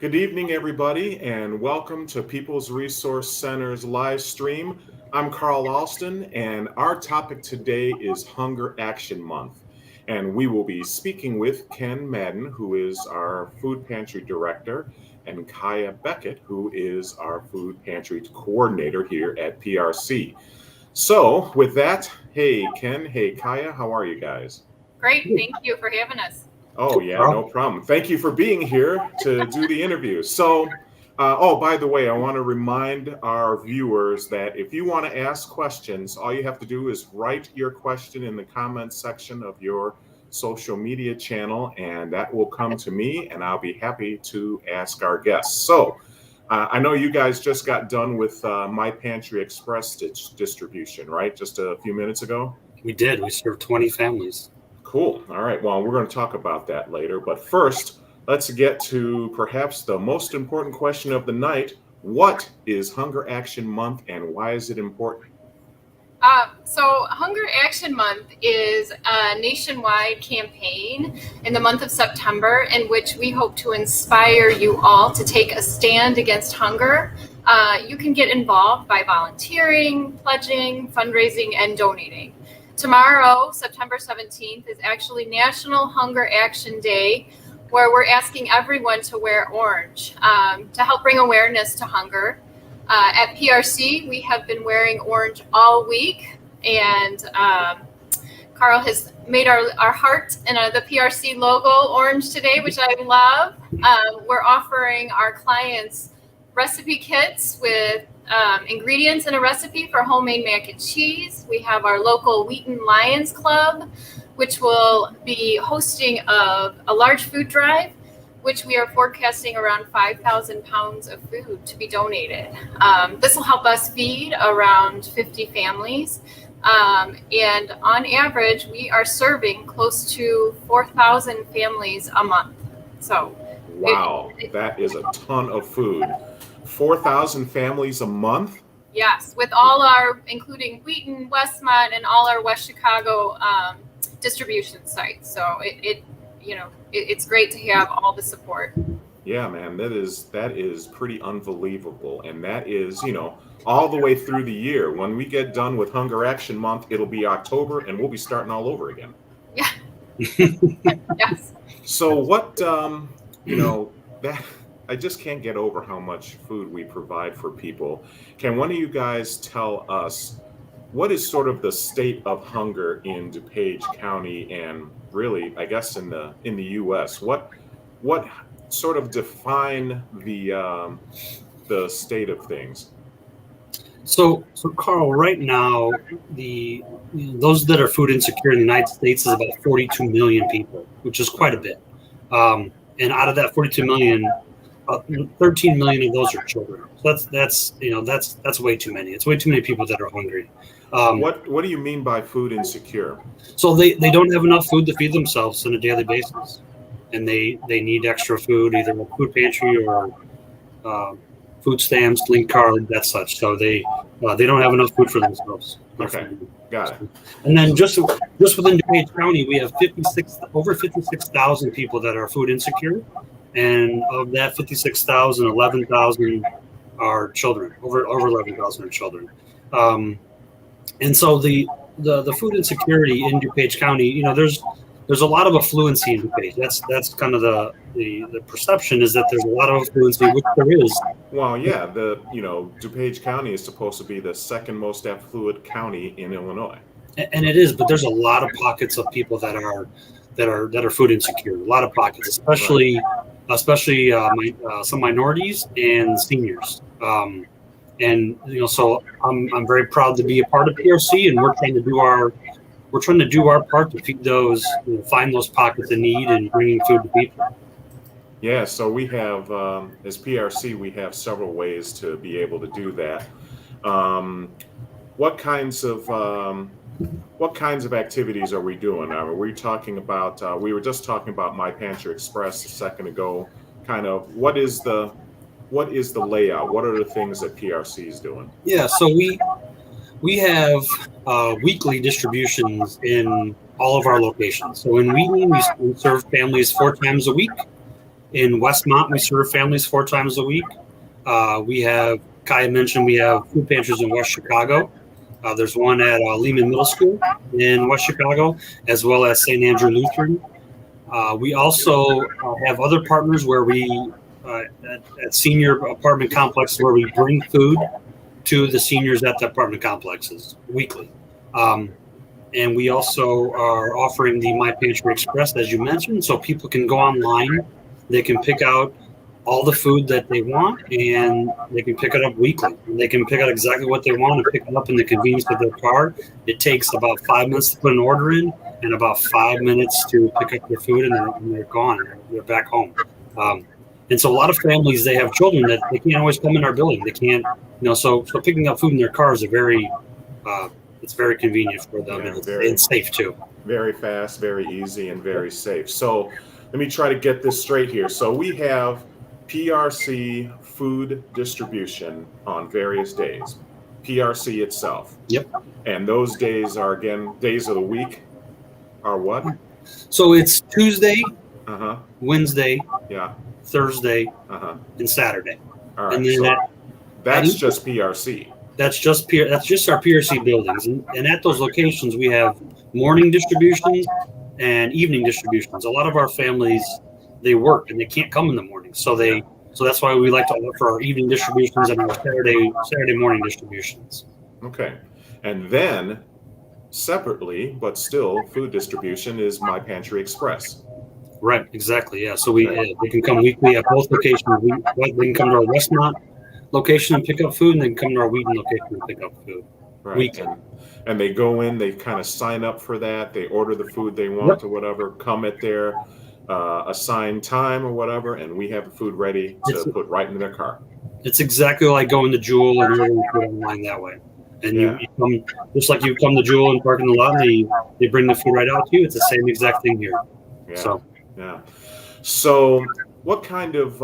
Good evening, everybody, and welcome to People's Resource Center's live stream. I'm Carl Alston, and our topic today is Hunger Action Month. And we will be speaking with Ken Madden, who is our food pantry director, and Kiya Becket, who is our food pantry coordinator here at PRC. So, with that, hey, Ken, hey, Kiya, how are you guys? Great. Thank you for having us. Oh, yeah, no problem. Thank you for being here to do the interview. So, by the way, I want to remind our viewers that if you want to ask questions, all you have to do is write your question in the comments section of your social media channel, and that will come to me, and I'll be happy to ask our guests. So, I know you guys just got done with My Pantry Express distribution, right? Just a few minutes ago? We did. We served 20 families. Cool. All right. Well, we're going to talk about that later. But first, let's get to perhaps the most important question of the night. What is Hunger Action Month and why is it important? So Hunger Action Month is a nationwide campaign in the month of September in which we hope to inspire you all to take a stand against hunger. You can get involved by volunteering, pledging, fundraising, and donating. Tomorrow, September 17th, is actually National Hunger Action Day, where we're asking everyone to wear orange to help bring awareness to hunger. At PRC, we have been wearing orange all week, and Carl has made our heart and the PRC logo orange today, which I love. We're offering our clients recipe kits with ingredients and a recipe for homemade mac and cheese. We have our local Wheaton Lions Club, which will be hosting a large food drive, which we are forecasting around 5,000 pounds of food to be donated. This will help us feed around 50 families. And on average, we are serving close to 4,000 families a month. So, wow, that is a ton of food. 4,000 families a month? Yes, with all our, including Wheaton, Westmont, and all our West Chicago distribution sites. So it's great to have all the support. Yeah, man, that is pretty unbelievable. And that is, all the way through the year. When we get done with Hunger Action Month, it'll be October and we'll be starting all over again. Yeah. Yes. So what, that I just can't get over how much food we provide for people. Can one of you guys tell us what is sort of the state of hunger in DuPage County and really, I guess, in the U.S.? What sort of define the state of things? So Carl, right now, those that are food insecure in the United States is about 42 million people, which is quite a bit. And out of that 42 million, 13 million of those are children. So that's way too many. It's way too many people that are hungry. What do you mean by food insecure? So they don't have enough food to feed themselves on a daily basis, and they need extra food, either a food pantry or food stamps, link card, that such. So they don't have enough food for themselves. Okay, got it. And then just within DuPage County, we have over 56,000 people that are food insecure. And of that 56,000, 11,000 are children. Over 11,000 are children. And so the food insecurity in DuPage County, there's a lot of affluency in DuPage. That's kind of the perception is that there's a lot of affluency, which there is. Well, yeah, DuPage County is supposed to be the second most affluent county in Illinois. And it is, but there's a lot of pockets of people that are food insecure. A lot of pockets, especially some minorities and seniors. So I'm very proud to be a part of PRC, and we're trying to do our part to feed those, find those pockets of need and bringing food to people. Yeah, so we have, as PRC, we have several ways to be able to do that. What kinds of activities are we doing? We were just talking about My Pantry Express a second ago. Kind of what is the layout? What are the things that PRC is doing? Yeah, so we have weekly distributions in all of our locations. So in Wheaton, we serve families 4 times a week. In Westmont, we serve families 4 times a week. We have, Kiya mentioned, we have food pantries in West Chicago. There's one at Lehman Middle School in West Chicago, as well as St. Andrew Lutheran. We also have other partners where we, at senior apartment complexes, where we bring food to the seniors at the apartment complexes weekly. And we also are offering the My Pantry Express, as you mentioned, so people can go online. They can pick out all the food that they want, and they can pick it up weekly. They can pick out exactly what they want and pick it up in the convenience of their car. It takes about 5 minutes to put an order in and about 5 minutes to pick up their food, and they're gone. They're back home. And so a lot of families, they have children that they can't always come in our building. They can't, so picking up food in their cars are it's very convenient for them, and it's safe too. Very fast, very easy, and very safe. So let me try to get this straight here. So we have PRC food distribution on various days. PRC itself. Yep. And those days are, again, days of the week are what? So it's Tuesday, Wednesday, Thursday, and Saturday. All right. And then So that's just PRC. That's just our PRC buildings, and at those locations we have morning distributions and evening distributions. A lot of our families, they work and they can't come in the morning, so that's why we like to offer our evening distributions and our Saturday morning distributions. Okay, and then separately, but still, food distribution is My Pantry Express. Right, exactly. Yeah, so they can come weekly at both locations. They can come to our Westmont location and pick up food, and then come to our Wheaton location and pick up food. Right. And they go in, they kind of sign up for that. They order the food they want or whatever, come at their assigned time or whatever, and we have the food ready to put right in their car. It's exactly like going to Jewel and ordering food online that way. And you come, just like you come to Jewel and park in the lot, and they bring the food right out to you. It's the same exact thing here. Yeah. So what kind of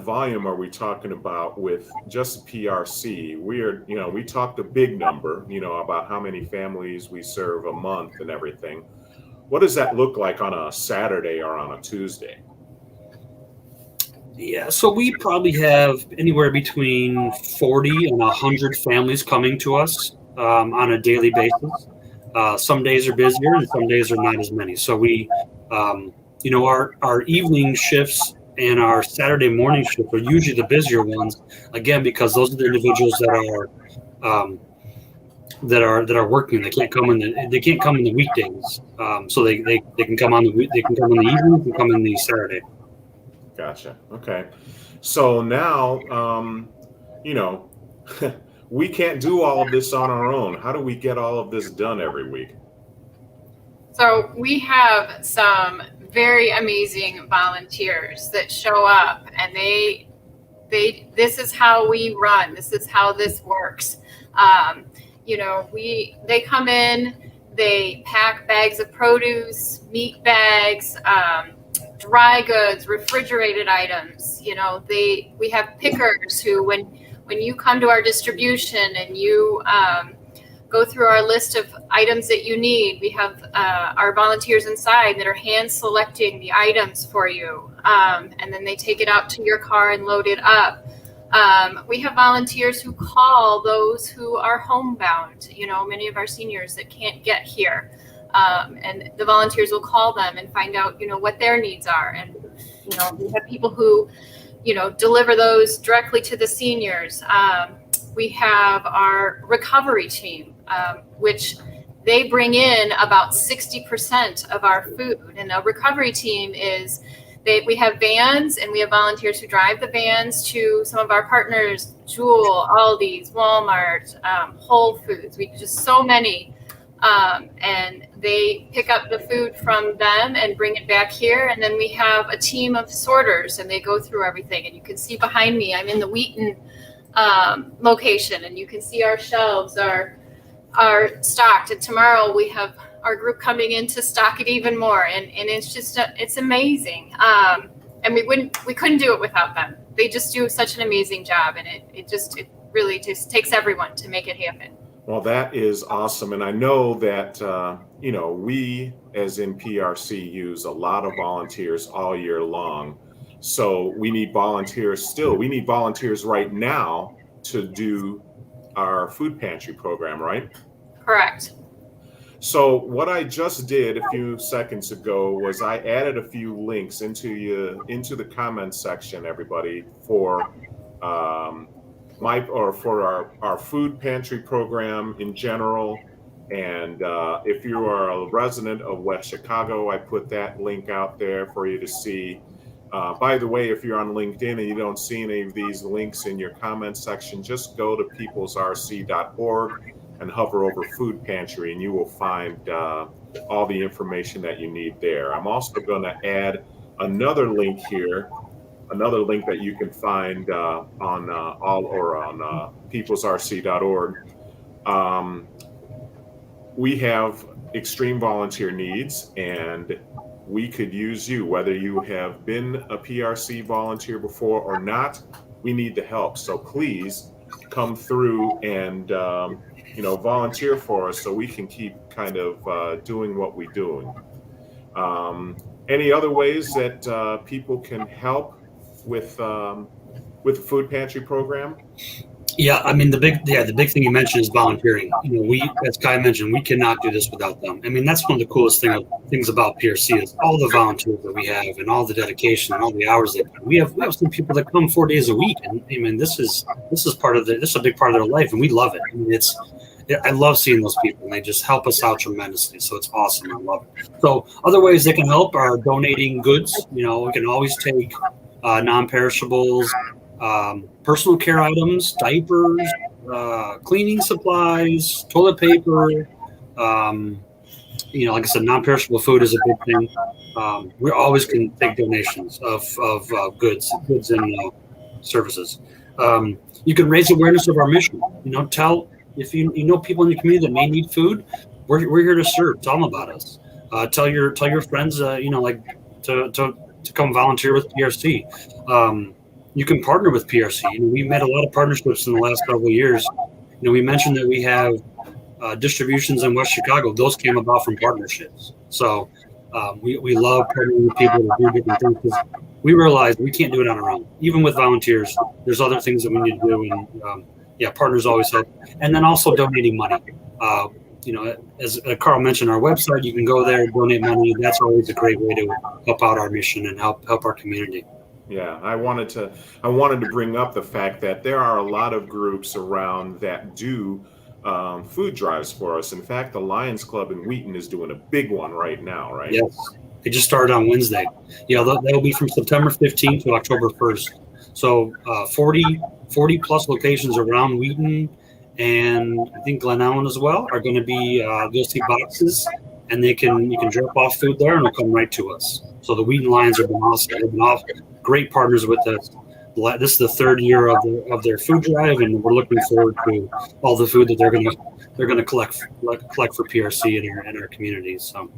volume are we talking about with just PRC? We talked a big number, about how many families we serve a month and everything. What does that look like on a Saturday or on a Tuesday? Yeah, so we probably have anywhere between 40 and 100 families coming to us on a daily basis. Some days are busier and some days are not as many. So we, our evening shifts and our Saturday morning shifts are usually the busier ones, again, because those are the individuals that are working. They can't come in the weekdays. So they can come on the evening, they can come in the Saturday. Gotcha. Okay. So now, we can't do all of this on our own. How do we get all of this done every week? So we have some very amazing volunteers that show up, and this is how we run. This is how this works. They come in, they pack bags of produce, meat bags, dry goods, refrigerated items. We have pickers who, when you come to our distribution and you go through our list of items that you need, we have our volunteers inside that are hand selecting the items for you, and then they take it out to your car and load it up. We have volunteers who call those who are homebound, many of our seniors that can't get here, and the volunteers will call them and find out what their needs are. And we have people who deliver those directly to the seniors. We have our recovery team, which they bring in about 60% of our food. And a recovery team is, we have vans, and we have volunteers who drive the vans to some of our partners, Jewel, Aldi's, Walmart, Whole Foods. We just so many. And they pick up the food from them and bring it back here. And then we have a team of sorters, and they go through everything. And you can see behind me, I'm in the Wheaton location, and you can see our shelves are stocked. And tomorrow we have our group coming in to stock it even more. And it's just, it's amazing. And we couldn't do it without them. They just do such an amazing job. And it really just takes everyone to make it happen. Well, that is awesome. And I know that, we as in PRC use a lot of volunteers all year long. So we need volunteers still. We need volunteers right now to do our food pantry program, right? Correct. So what I just did a few seconds ago was I added a few links into the comments section, everybody, for um, for our food pantry program in general. And if you are a resident of West Chicago, I put that link out there for you to see. By the way, if you're on LinkedIn and you don't see any of these links in your comments section, just go to peoplesrc.org and hover over food pantry, and you will find all the information that you need there. I'm also going to add another link here, another link that you can find on peoplesrc.org. We have extreme volunteer needs, and we could use you, whether you have been a PRC volunteer before or not. We need the help. So please come through and volunteer for us so we can keep kind of doing what we're doing. Any other ways that people can help with the food pantry program? Yeah, I mean the big thing you mentioned is volunteering. We, as Kai mentioned, we cannot do this without them. I mean, that's one of the coolest things about PRC is all the volunteers that we have and all the dedication and all the hours that we have some people that come 4 days a week, and I mean this is part of this is a big part of their life, and we love it. I mean, I love seeing those people, and they just help us out tremendously. So it's awesome. I love it. So other ways they can help are donating goods. We can always take non-perishables. Personal care items, diapers, cleaning supplies, toilet paper. Like I said, non-perishable food is a big thing. We always can take donations of goods and services. You can raise awareness of our mission. Tell if you know people in the community that may need food. We're here to serve. Tell them about us. Tell your friends. To come volunteer with PRC. You can partner with PRC. We made a lot of partnerships in the last couple of years. We mentioned that we have distributions in West Chicago. Those came about from partnerships. So we love partnering with people to do different things because we realize we can't do it on our own. Even with volunteers, there's other things that we need to do. And partners always help. And then also donating money. As Carl mentioned, our website, you can go there, donate money. That's always a great way to help out our mission and help our community. Yeah, I wanted to bring up the fact that there are a lot of groups around that do food drives for us. In fact, the Lions Club in Wheaton is doing a big one right now, right? Yes, they just started on Wednesday. Yeah, that'll be from September 15th to October 1st. So 40 plus locations around Wheaton, and I think Glen Ellen as well are going to be you'll see boxes, and you can drop off food there, and it'll come right to us. So the Wheaton Lions have been awesome. They've been great partners with us. This is the third year of their food drive, and we're looking forward to all the food that they're gonna collect for PRC in our communities. So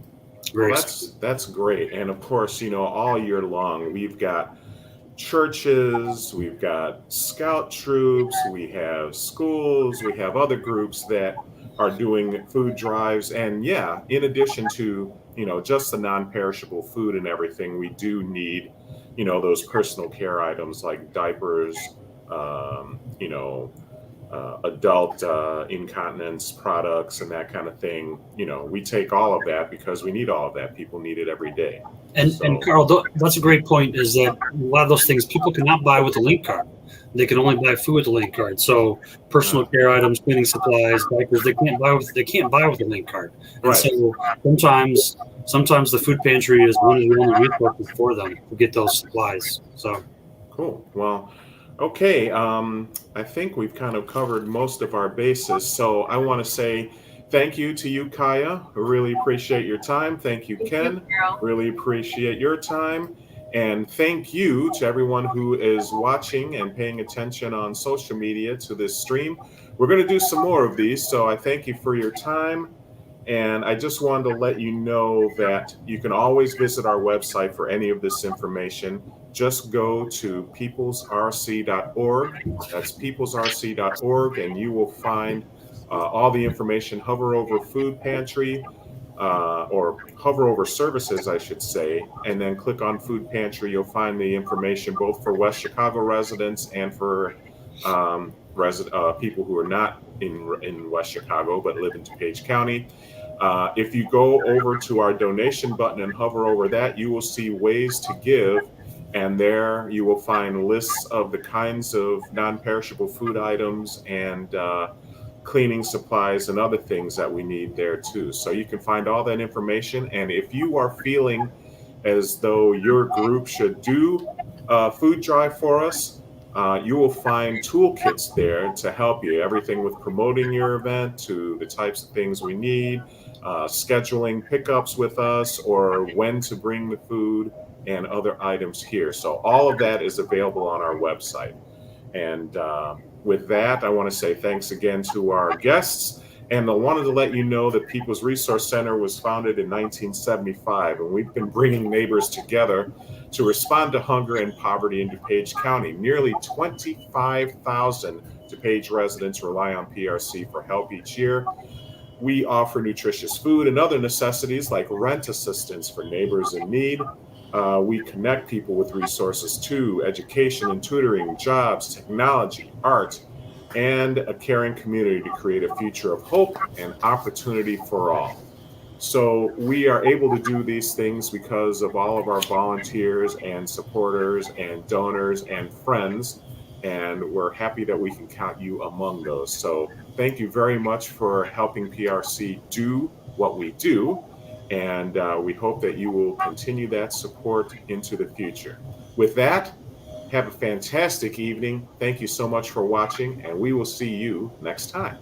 that's great. And of course, all year long we've got churches, we've got scout troops, we have schools, we have other groups that are doing food drives. And in addition to just the non-perishable food and everything, we do need those personal care items like diapers, adult incontinence products and that kind of thing. We take all of that because we need all of that. People need it every day. And Carl, that's a great point, is that a lot of those things people cannot buy with a link card. They can only buy food with a link card. So personal care items, cleaning supplies, diapers, they can't buy with a link card. And right. So sometimes the food pantry is one of the only resources for them to get those supplies. So cool. Well, okay. I think we've kind of covered most of our bases. So I want to say thank you to you, Kiya. I really appreciate your time. Thank you, Ken. Really appreciate your time. And thank you to everyone who is watching and paying attention on social media to this stream. We're going to do some more of these, so I thank you for your time. And I just wanted to let you know that you can always visit our website for any of this information. Just go to peoplesrc.org. That's peoplesrc.org, and you will find all the information, hover over food pantry, or hover over services, I should say, and then click on food pantry. You'll find the information both for West Chicago residents and for people who are not in West Chicago but live in DuPage County. If you go over to our donation button and hover over that, you will see ways to give. And there you will find lists of the kinds of non-perishable food items and cleaning supplies and other things that we need there too. So you can find all that information. And if you are feeling as though your group should do a food drive for us, you will find toolkits there to help you. Everything with promoting your event to the types of things we need, scheduling pickups with us, or when to bring the food and other items here. So all of that is available on our website. And with that, I want to say thanks again to our guests. And I wanted to let you know that People's Resource Center was founded in 1975, and we've been bringing neighbors together to respond to hunger and poverty in DuPage County. Nearly 25,000 DuPage residents rely on PRC for help each year. We offer nutritious food and other necessities like rent assistance for neighbors in need. We connect people with resources too: education and tutoring, jobs, technology, art, and a caring community to create a future of hope and opportunity for all. So we are able to do these things because of all of our volunteers and supporters and donors and friends, and we're happy that we can count you among those. So thank you very much for helping PRC do what we do. And we hope that you will continue that support into the future. With that, have a fantastic evening. Thank you so much for watching, and we will see you next time.